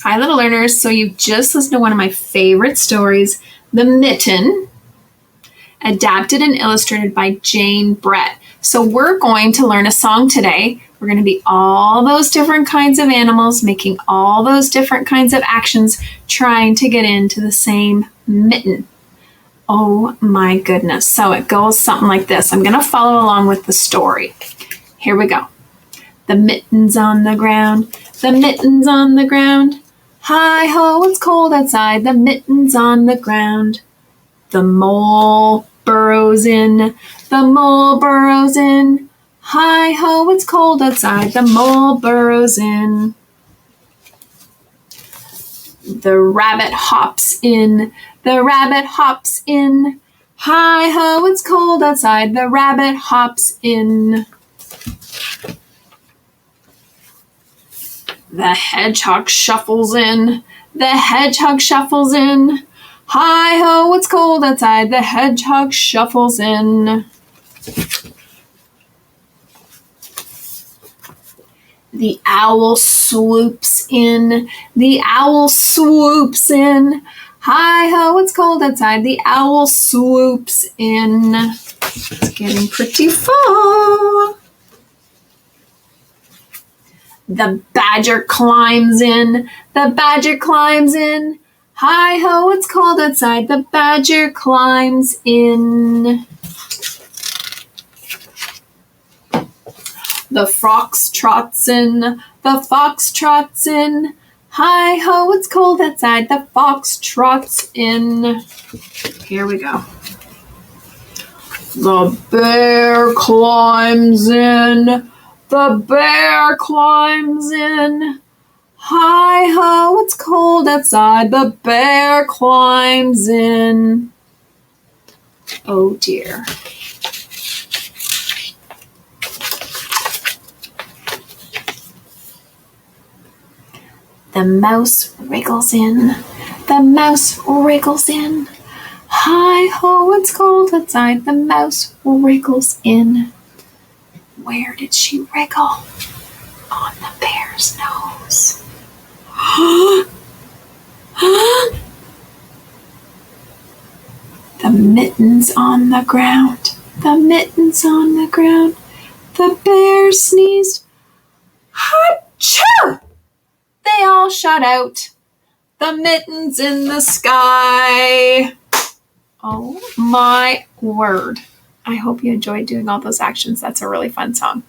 Hi, little learners. So you've just listened to one of my favorite stories, The Mitten, adapted and illustrated by Jane Brett. So we're going to learn a song today. We're going to be all those different kinds of animals, making all those different kinds of actions, trying to get into the same mitten. Oh my goodness. So it goes something like this. I'm going to follow along with the story. Here we go. The mitten's on the ground. The mitten's on the ground. Hi-ho, it's cold outside. The mitten's on the ground. The mole burrows in. The mole burrows in. Hi-ho, it's cold outside. The mole burrows in. The rabbit hops in. The rabbit hops in. Hi-ho, it's cold outside. The rabbit hops in. The hedgehog shuffles in. The hedgehog shuffles in. Hi-ho, it's cold outside. The hedgehog shuffles in. The owl swoops in. The owl swoops in. Hi-ho, it's cold outside. The owl swoops in. It's getting pretty full. The badger climbs in. The badger climbs in. Hi-ho, it's cold outside. The badger climbs in. The fox trots in. The fox trots in. Hi-ho, it's cold outside. The fox trots in. Here we go. The bear climbs in. The bear climbs in. Hi-ho, it's cold outside. The bear climbs in. Oh dear. The mouse wriggles in. The mouse wriggles in. Hi-ho, it's cold outside. The mouse wriggles in. Where did she wriggle? On the bear's nose. The mitten's on the ground. The mitten's on the ground. The bear sneezed. Achoo! They all shot out. The mitten's in the sky. Oh my word. I hope you enjoyed doing all those actions. That's a really fun song.